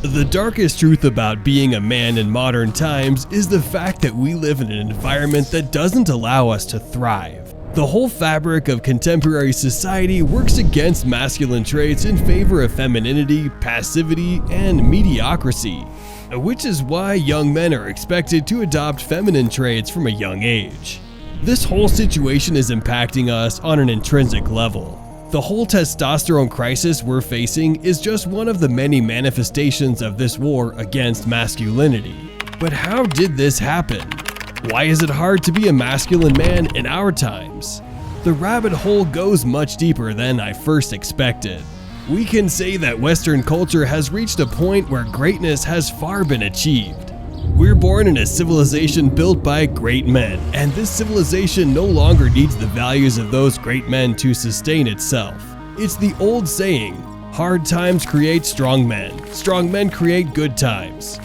The darkest truth about being a man in modern times is the fact that we live in an environment that doesn't allow us to thrive. The whole fabric of contemporary society works against masculine traits in favor of femininity, passivity, and mediocrity, which is why young men are expected to adopt feminine traits from a young age. This whole situation is impacting us on an intrinsic level. The whole testosterone crisis we're facing is just one of the many manifestations of this war against masculinity. But how did this happen? Why is it hard to be a masculine man in our times? The rabbit hole goes much deeper than I first expected. We can say that Western culture has reached a point where greatness has far been achieved. We're born in a civilization built by great men, and this civilization no longer needs the values of those great men to sustain itself. It's the old saying, hard times create strong men create good times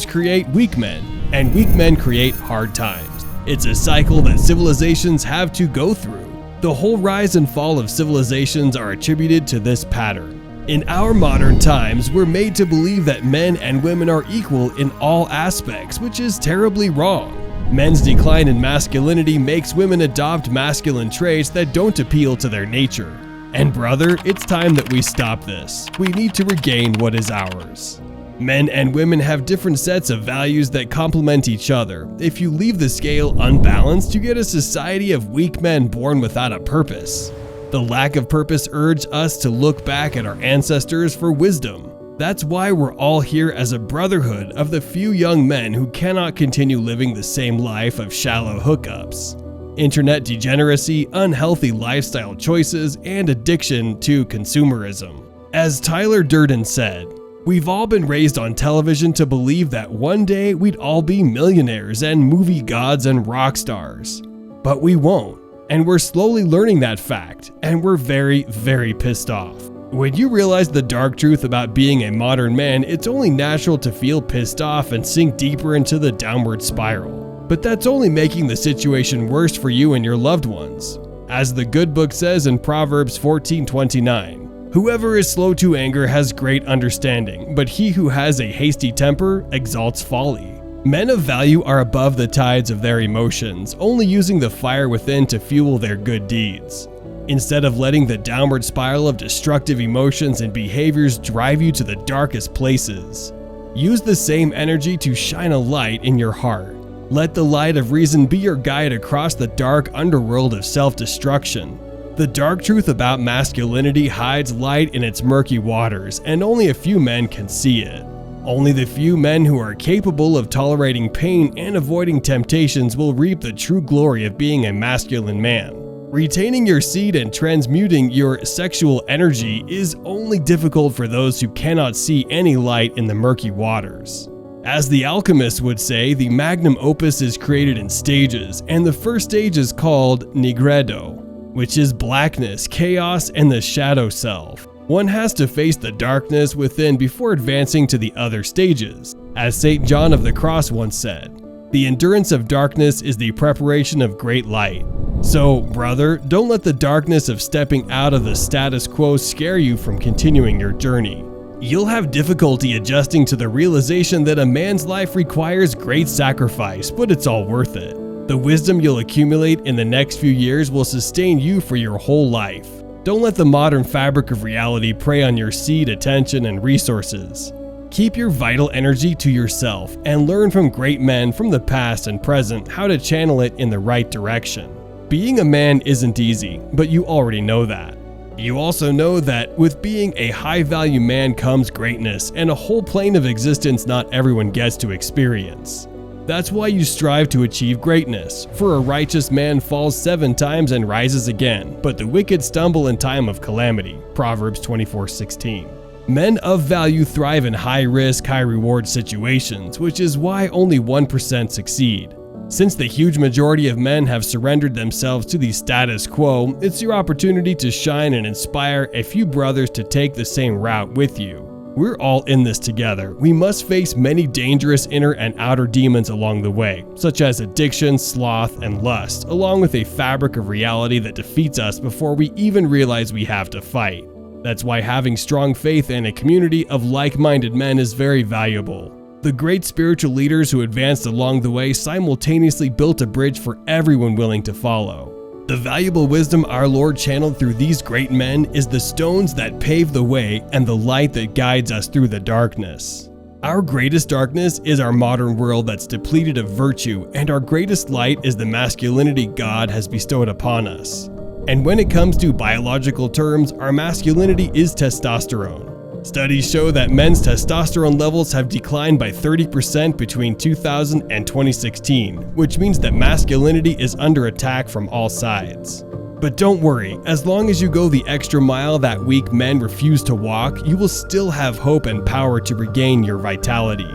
create weak men, and weak men create hard times. It's a cycle that civilizations have to go through. The whole rise and fall of civilizations are attributed to this pattern. In our modern times, we're made to believe that men and women are equal in all aspects, which is terribly wrong. Men's decline in masculinity makes women adopt masculine traits that don't appeal to their nature. And brother, it's time that we stop this. We need to regain what is ours. Men and women have different sets of values that complement each other. If you leave the scale unbalanced, you get a society of weak men born without a purpose. The lack of purpose urged us to look back at our ancestors for wisdom. That's why we're all here as a brotherhood of the few young men who cannot continue living the same life of shallow hookups. Internet degeneracy, unhealthy lifestyle choices, and addiction to consumerism. As Tyler Durden said, "We've all been raised on television to believe that one day we'd all be millionaires and movie gods and rock stars. But we won't. And we're slowly learning that fact, and we're very, very pissed off." When you realize the dark truth about being a modern man, it's only natural to feel pissed off and sink deeper into the downward spiral. But that's only making the situation worse for you and your loved ones. As the good book says in Proverbs 14:29, "Whoever is slow to anger has great understanding, but he who has a hasty temper exalts folly." Men of value are above the tides of their emotions, only using the fire within to fuel their good deeds. Instead of letting the downward spiral of destructive emotions and behaviors drive you to the darkest places, use the same energy to shine a light in your heart. Let the light of reason be your guide across the dark underworld of self-destruction. The dark truth about masculinity hides light in its murky waters, and only a few men can see it. Only the few men who are capable of tolerating pain and avoiding temptations will reap the true glory of being a masculine man. Retaining your seed and transmuting your sexual energy is only difficult for those who cannot see any light in the murky waters. As the alchemists would say, the magnum opus is created in stages, and the first stage is called nigredo, which is blackness, chaos, and the shadow self. One has to face the darkness within before advancing to the other stages. As St. John of the Cross once said, "The endurance of darkness is the preparation of great light." So, brother, don't let the darkness of stepping out of the status quo scare you from continuing your journey. You'll have difficulty adjusting to the realization that a man's life requires great sacrifice, but it's all worth it. The wisdom you'll accumulate in the next few years will sustain you for your whole life. Don't let the modern fabric of reality prey on your seed, attention, and resources. Keep your vital energy to yourself and learn from great men from the past and present how to channel it in the right direction. Being a man isn't easy, but you already know that. You also know that with being a high-value man comes greatness and a whole plane of existence not everyone gets to experience. That's why you strive to achieve greatness. For a righteous man falls 7 times and rises again, but the wicked stumble in time of calamity. Proverbs 24:16. Men of value thrive in high-risk, high-reward situations, which is why only 1% succeed. Since the huge majority of men have surrendered themselves to the status quo, it's your opportunity to shine and inspire a few brothers to take the same route with you. We're all in this together. We must face many dangerous inner and outer demons along the way, such as addiction, sloth, and lust, along with a fabric of reality that defeats us before we even realize we have to fight. That's why having strong faith and a community of like-minded men is very valuable. The great spiritual leaders who advanced along the way simultaneously built a bridge for everyone willing to follow. The valuable wisdom our Lord channeled through these great men is the stones that pave the way and the light that guides us through the darkness. Our greatest darkness is our modern world that's depleted of virtue, and our greatest light is the masculinity God has bestowed upon us. And when it comes to biological terms, our masculinity is testosterone. Studies show that men's testosterone levels have declined by 30% between 2000 and 2016, which means that masculinity is under attack from all sides. But don't worry, as long as you go the extra mile that weak men refuse to walk, you will still have hope and power to regain your vitality.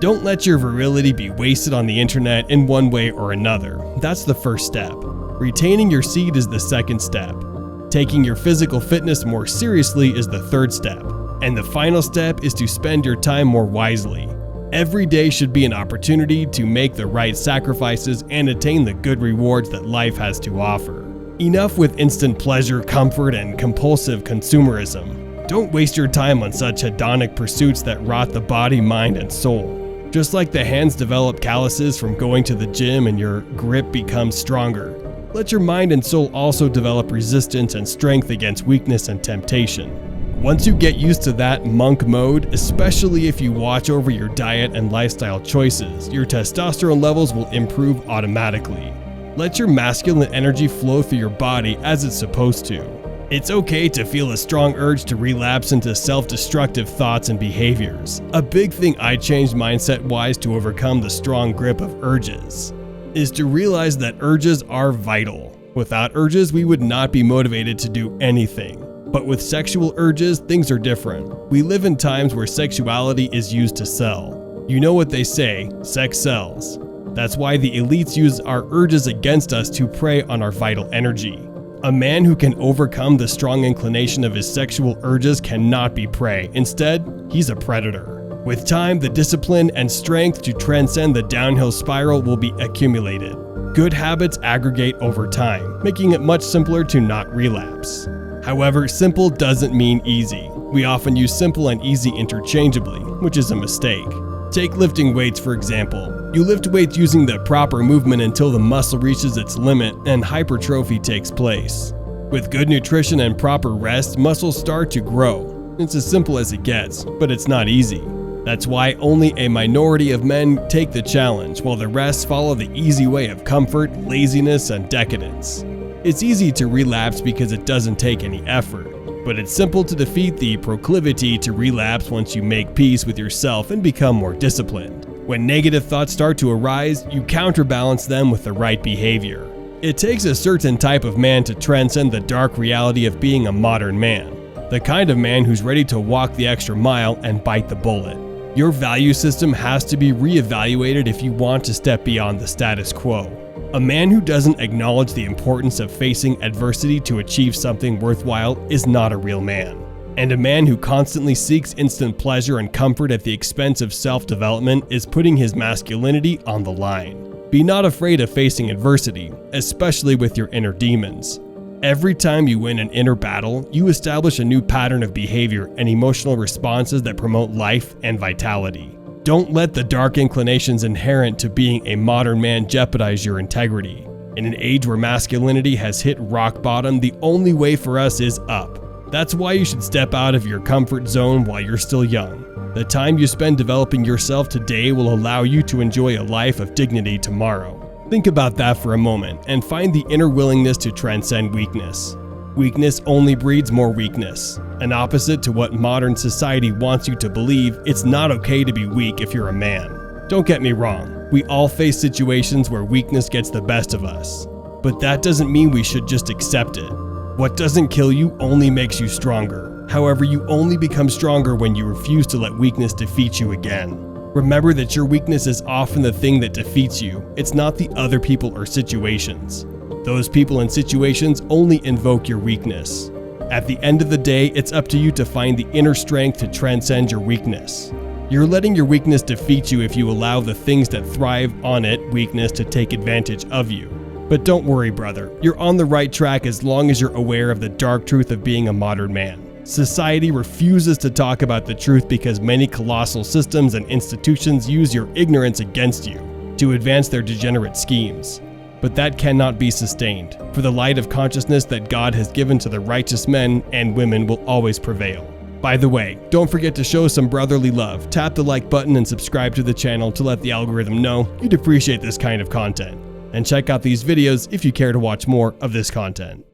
Don't let your virility be wasted on the internet in one way or another. That's the first step. Retaining your seed is the second step. Taking your physical fitness more seriously is the third step. And the final step is to spend your time more wisely. Every day should be an opportunity to make the right sacrifices and attain the good rewards that life has to offer. Enough with instant pleasure, comfort, and compulsive consumerism. Don't waste your time on such hedonic pursuits that rot the body, mind, and soul. Just like the hands develop calluses from going to the gym and your grip becomes stronger, let your mind and soul also develop resistance and strength against weakness and temptation. Once you get used to that monk mode, especially if you watch over your diet and lifestyle choices, your testosterone levels will improve automatically. Let your masculine energy flow through your body as it's supposed to. It's okay to feel a strong urge to relapse into self-destructive thoughts and behaviors. A big thing I changed mindset-wise to overcome the strong grip of urges is to realize that urges are vital. Without urges, we would not be motivated to do anything. But with sexual urges, things are different. We live in times where sexuality is used to sell. You know what they say, sex sells. That's why the elites use our urges against us to prey on our vital energy. A man who can overcome the strong inclination of his sexual urges cannot be prey. Instead, he's a predator. With time, the discipline and strength to transcend the downhill spiral will be accumulated. Good habits aggregate over time, making it much simpler to not relapse. However, simple doesn't mean easy. We often use simple and easy interchangeably, which is a mistake. Take lifting weights for example. You lift weights using the proper movement until the muscle reaches its limit and hypertrophy takes place. With good nutrition and proper rest, muscles start to grow. It's as simple as it gets, but it's not easy. That's why only a minority of men take the challenge, while the rest follow the easy way of comfort, laziness, and decadence. It's easy to relapse because it doesn't take any effort, but it's simple to defeat the proclivity to relapse once you make peace with yourself and become more disciplined. When negative thoughts start to arise, you counterbalance them with the right behavior. It takes a certain type of man to transcend the dark reality of being a modern man, the kind of man who's ready to walk the extra mile and bite the bullet. Your value system has to be reevaluated if you want to step beyond the status quo. A man who doesn't acknowledge the importance of facing adversity to achieve something worthwhile is not a real man. And a man who constantly seeks instant pleasure and comfort at the expense of self-development is putting his masculinity on the line. Be not afraid of facing adversity, especially with your inner demons. Every time you win an inner battle, you establish a new pattern of behavior and emotional responses that promote life and vitality. Don't let the dark inclinations inherent to being a modern man jeopardize your integrity. In an age where masculinity has hit rock bottom, the only way for us is up. That's why you should step out of your comfort zone while you're still young. The time you spend developing yourself today will allow you to enjoy a life of dignity tomorrow. Think about that for a moment and find the inner willingness to transcend weakness. Weakness only breeds more weakness. An opposite to what modern society wants you to believe, it's not okay to be weak if you're a man. Don't get me wrong, we all face situations where weakness gets the best of us. But that doesn't mean we should just accept it. What doesn't kill you only makes you stronger. However, you only become stronger when you refuse to let weakness defeat you again. Remember that your weakness is often the thing that defeats you. It's not the other people or situations. Those people and situations only invoke your weakness. At the end of the day, it's up to you to find the inner strength to transcend your weakness. You're letting your weakness defeat you if you allow the things that thrive on it, weakness, to take advantage of you. But don't worry, brother. You're on the right track as long as you're aware of the dark truth of being a modern man. Society refuses to talk about the truth because many colossal systems and institutions use your ignorance against you to advance their degenerate schemes. But that cannot be sustained, for the light of consciousness that God has given to the righteous men and women will always prevail. By the way, don't forget to show some brotherly love, tap the like button and subscribe to the channel to let the algorithm know you'd appreciate this kind of content. And check out these videos if you care to watch more of this content.